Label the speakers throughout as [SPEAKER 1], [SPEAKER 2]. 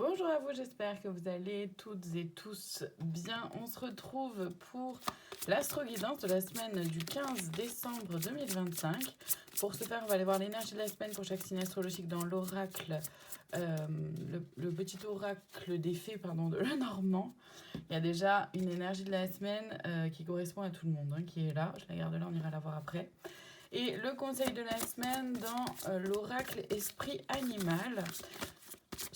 [SPEAKER 1] Bonjour à vous, j'espère que vous allez toutes et tous bien. On se retrouve pour l'astro-guidance de la semaine du 15 décembre 2025. Pour ce faire, on va aller voir l'énergie de la semaine pour chaque signe astrologique dans l'oracle, le petit oracle des fées, de Lenormand. Il y a déjà une énergie de la semaine qui correspond à tout le monde, qui est là. Je la garde là, on ira la voir après. Et le conseil de la semaine dans l'oracle esprit animal.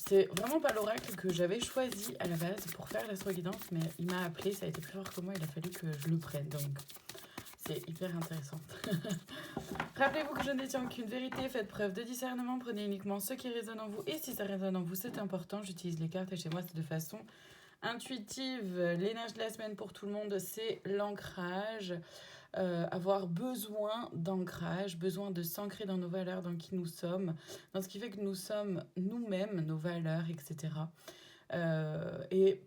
[SPEAKER 1] C'est vraiment pas l'oracle que j'avais choisi à la base pour faire l'astro-guidance, mais il m'a appelé, ça a été plus fort que moi, il a fallu que je le prenne, donc c'est hyper intéressant. Rappelez-vous que je ne détiens qu'une vérité, faites preuve de discernement, prenez uniquement ce qui résonne en vous, et si ça résonne en vous, c'est important, j'utilise les cartes, et chez moi c'est de façon intuitive. L'énergie de la semaine pour tout le monde, c'est l'ancrage. Avoir besoin d'ancrage, besoin de s'ancrer dans nos valeurs, dans qui nous sommes, dans ce qui fait que nous sommes nous-mêmes, nos valeurs, etc. Et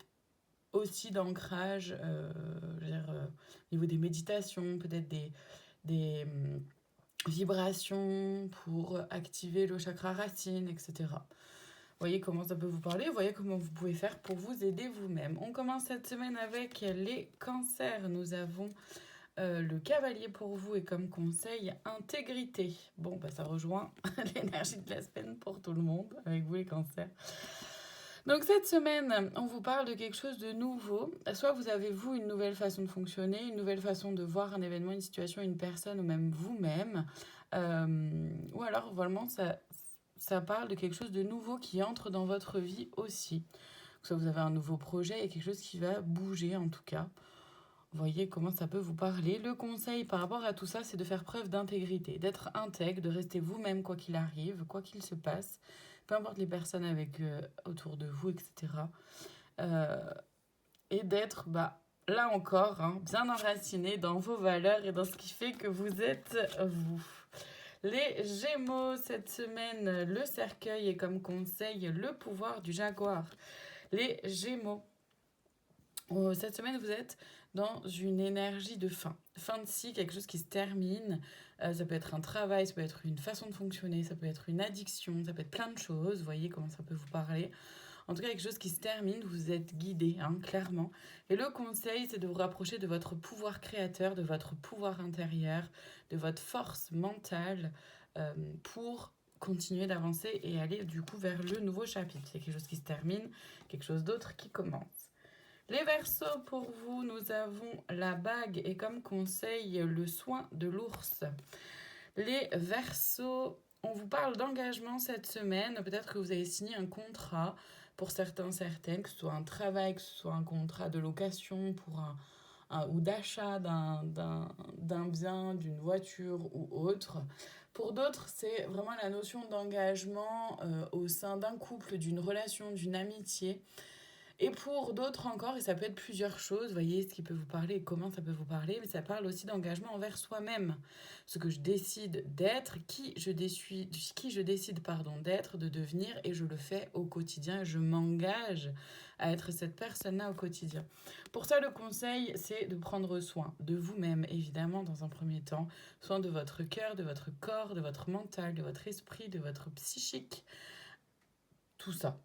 [SPEAKER 1] aussi d'ancrage, au niveau des méditations, peut-être des vibrations pour activer le chakra racine, etc. Voyez comment ça peut vous parler, voyez comment vous pouvez faire pour vous aider vous-même. On commence cette semaine avec les cancers. Nous avons le cavalier pour vous et comme conseil, intégrité. Bon, ça rejoint l'énergie de la semaine pour tout le monde, avec vous les cancers. Donc cette semaine, on vous parle de quelque chose de nouveau. Soit vous avez, vous, une nouvelle façon de fonctionner, une nouvelle façon de voir un événement, une situation, une personne, ou même vous-même. Ou alors, vraiment, ça parle de quelque chose de nouveau qui entre dans votre vie aussi. Soit vous avez un nouveau projet et quelque chose qui va bouger en tout cas. Voyez comment ça peut vous parler. Le conseil par rapport à tout ça, c'est de faire preuve d'intégrité, d'être intègre, de rester vous-même quoi qu'il arrive, quoi qu'il se passe, peu importe les personnes avec autour de vous, etc. Et d'être, là encore, bien enraciné dans vos valeurs et dans ce qui fait que vous êtes vous. Les Gémeaux, cette semaine, le cercueil est comme conseil le pouvoir du jaguar. Les Gémeaux, cette semaine, vous êtes dans une énergie de fin. Fin de cycle, quelque chose qui se termine. Ça peut être un travail, ça peut être une façon de fonctionner, ça peut être une addiction, ça peut être plein de choses. Vous voyez comment ça peut vous parler. En tout cas, quelque chose qui se termine, vous êtes guidé, clairement. Et le conseil, c'est de vous rapprocher de votre pouvoir créateur, de votre pouvoir intérieur, de votre force mentale pour continuer d'avancer et aller du coup vers le nouveau chapitre. C'est quelque chose qui se termine, quelque chose d'autre qui commence. Les Verseaux, pour vous, nous avons la bague et comme conseil, le soin de l'ours. Les Verseaux, on vous parle d'engagement cette semaine. Peut-être que vous avez signé un contrat pour certains, certaines, que ce soit un travail, que ce soit un contrat de location pour ou d'achat d'un bien, d'une voiture ou autre. Pour d'autres, c'est vraiment la notion d'engagement au sein d'un couple, d'une relation, d'une amitié. Et pour d'autres encore, et ça peut être plusieurs choses, voyez ce qui peut vous parler et comment ça peut vous parler, mais ça parle aussi d'engagement envers soi-même. Ce que je décide d'être, qui je décide d'être, de devenir, et je le fais au quotidien, je m'engage à être cette personne-là au quotidien. Pour ça, le conseil, c'est de prendre soin de vous-même, évidemment, dans un premier temps, soin de votre cœur, de votre corps, de votre mental, de votre esprit, de votre psychique, tout ça,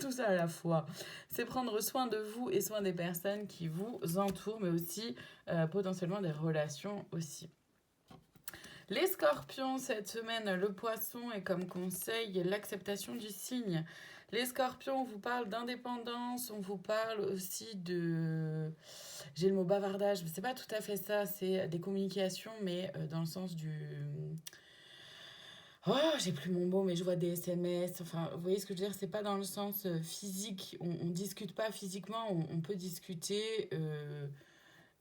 [SPEAKER 1] tout ça à la fois. C'est prendre soin de vous et soin des personnes qui vous entourent, mais aussi potentiellement des relations aussi. Les scorpions, cette semaine, le poisson est comme conseil l'acceptation du signe. Les scorpions, on vous parle d'indépendance, on vous parle aussi de... J'ai le mot bavardage, mais c'est pas tout à fait ça, c'est des communications, mais dans le sens du... Oh, j'ai plus mon mot, mais je vois des SMS. Enfin, vous voyez ce que je veux dire? C'est pas dans le sens physique. On discute pas physiquement. On peut discuter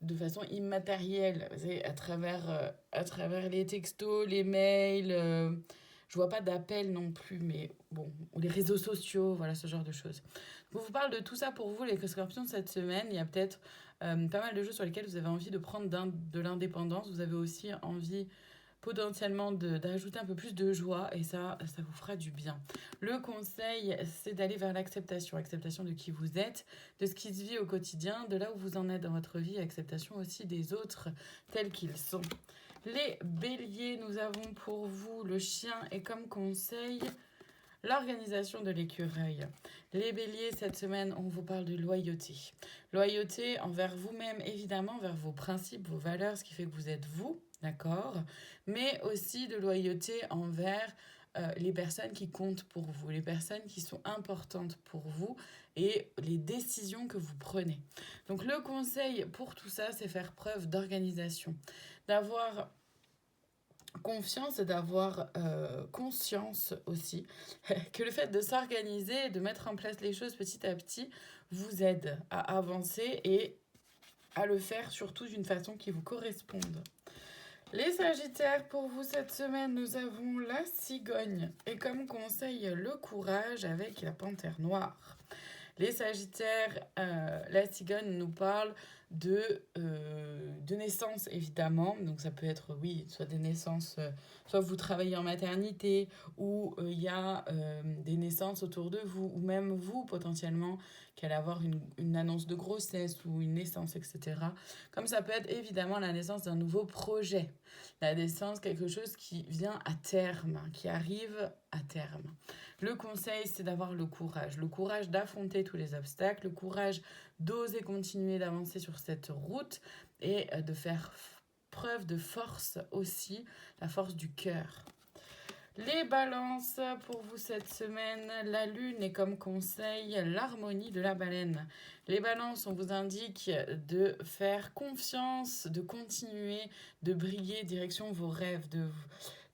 [SPEAKER 1] de façon immatérielle, vous savez, à travers les textos, les mails. Je vois pas d'appels non plus, mais bon, ou les réseaux sociaux, voilà ce genre de choses. Je vous parle de tout ça pour vous, les scorpions, cette semaine. Il y a peut-être pas mal de choses sur lesquelles vous avez envie de prendre de l'indépendance. Vous avez aussi envie potentiellement d'ajouter un peu plus de joie et ça vous fera du bien. Le conseil, c'est d'aller vers l'acceptation, acceptation de qui vous êtes, de ce qui se vit au quotidien, de là où vous en êtes dans votre vie, acceptation aussi des autres tels qu'ils sont. Les béliers, nous avons pour vous le chien et comme conseil l'organisation de l'écureuil. Les béliers, cette semaine, on vous parle de loyauté. Loyauté envers vous-même, évidemment, envers vos principes, vos valeurs, ce qui fait que vous êtes vous, d'accord? Mais aussi de loyauté envers les personnes qui comptent pour vous, les personnes qui sont importantes pour vous et les décisions que vous prenez. Donc le conseil pour tout ça, c'est faire preuve d'organisation, d'avoir confiance et d'avoir conscience aussi que le fait de s'organiser, de mettre en place les choses petit à petit, vous aide à avancer et à le faire surtout d'une façon qui vous corresponde. Les Sagittaires, pour vous cette semaine, nous avons la cigogne et comme conseil le courage avec la panthère noire. Les Sagittaires, la cigogne nous parle de naissance évidemment, donc ça peut être oui, soit des naissances, soit vous travaillez en maternité, ou il y a des naissances autour de vous, ou même vous potentiellement, qui allez avoir une annonce de grossesse ou une naissance, etc. Comme ça peut être évidemment la naissance d'un nouveau projet, la naissance quelque chose qui vient à terme, qui arrive à terme. Le conseil, c'est d'avoir le courage d'affronter tous les obstacles, le courage d'oser continuer d'avancer sur cette route et de faire preuve de force aussi, la force du cœur. Les balances, pour vous cette semaine, la lune est comme conseil l'harmonie de la baleine. Les balances, on vous indique de faire confiance, de continuer, de briller direction vos rêves, de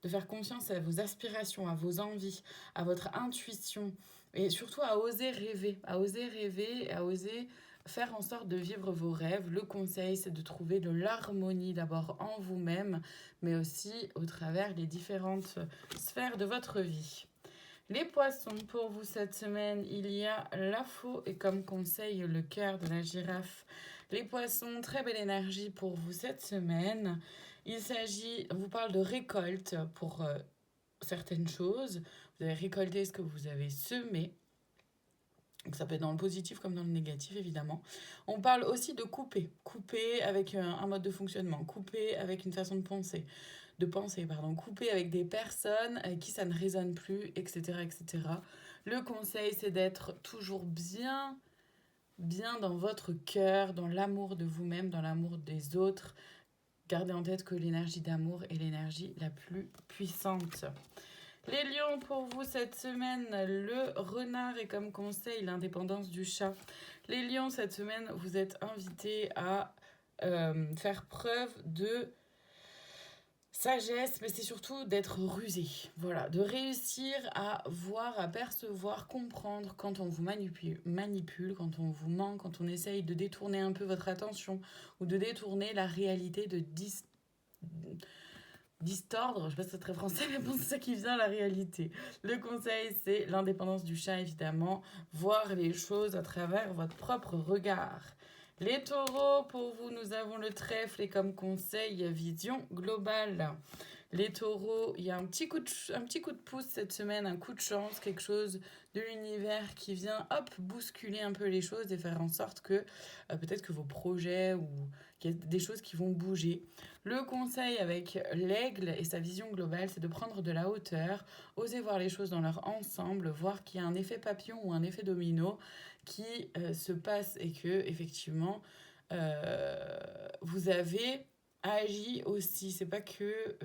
[SPEAKER 1] faire confiance à vos aspirations, à vos envies, à votre intuition et surtout à oser rêver, à oser faire en sorte de vivre vos rêves. Le conseil, c'est de trouver de l'harmonie d'abord en vous-même, mais aussi au travers des différentes sphères de votre vie. Les poissons, pour vous cette semaine, il y a la faux et comme conseil le cœur de la girafe. Les poissons, très belle énergie pour vous cette semaine. On vous parle de récolte pour certaines choses. Vous avez récolté ce que vous avez semé. Donc ça peut être dans le positif comme dans le négatif, évidemment. On parle aussi de couper. Couper avec un mode de fonctionnement. Couper avec une façon de penser. Couper avec des personnes avec qui ça ne résonne plus, etc., etc. Le conseil, c'est d'être toujours bien dans votre cœur, dans l'amour de vous-même, dans l'amour des autres. Gardez en tête que l'énergie d'amour est l'énergie la plus puissante. Les lions, pour vous cette semaine, le renard est comme conseil l'indépendance du chat. Les lions, cette semaine, vous êtes invités à faire preuve de sagesse, mais c'est surtout d'être rusé. Voilà, de réussir à voir, à percevoir, comprendre quand on vous manipule, quand on vous ment, quand on essaye de détourner un peu votre attention ou de détourner la réalité, de distordre, je sais pas si c'est très français, mais bon, c'est ça qui vient à la réalité. Le conseil, c'est l'indépendance du chat, évidemment, voir les choses à travers votre propre regard. Les taureaux, pour vous, nous avons le trèfle et comme conseil, vision globale. Les taureaux, il y a un petit coup de pouce cette semaine, un coup de chance, quelque chose de l'univers qui vient, bousculer un peu les choses et faire en sorte que peut-être que vos projets ou qu'il y a des choses qui vont bouger. Le conseil avec l'aigle et sa vision globale, c'est de prendre de la hauteur, oser voir les choses dans leur ensemble, voir qu'il y a un effet papillon ou un effet domino qui se passe et que effectivement vous avez agi aussi. C'est pas que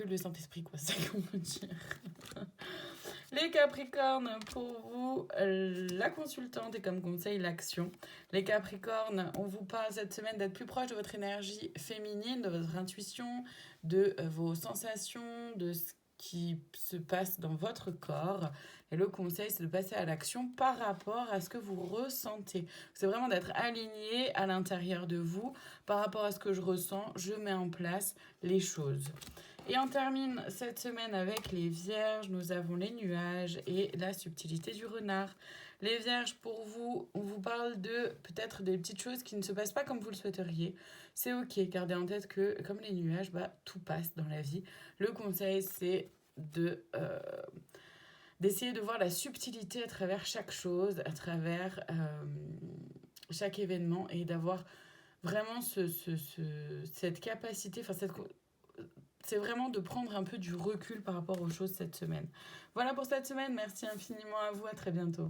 [SPEAKER 1] le Saint-Esprit, quoi, c'est ça qu'on peut dire. Les Capricornes, pour vous, la consultante est comme conseil l'action. Les Capricornes, on vous parle cette semaine d'être plus proche de votre énergie féminine, de votre intuition, de vos sensations, de ce qui se passe dans votre corps. Et le conseil, c'est de passer à l'action par rapport à ce que vous ressentez. C'est vraiment d'être aligné à l'intérieur de vous. Par rapport à ce que je ressens, je mets en place les choses. Et on termine cette semaine avec les vierges. Nous avons les nuages et la subtilité du renard. Les vierges, pour vous, on vous parle de peut-être des petites choses qui ne se passent pas comme vous le souhaiteriez. C'est ok, gardez en tête que comme les nuages, tout passe dans la vie. Le conseil, c'est d'essayer de voir la subtilité à travers chaque chose, à travers chaque événement et d'avoir vraiment cette capacité, c'est vraiment de prendre un peu du recul par rapport aux choses cette semaine. Voilà pour cette semaine, merci infiniment à vous, à très bientôt.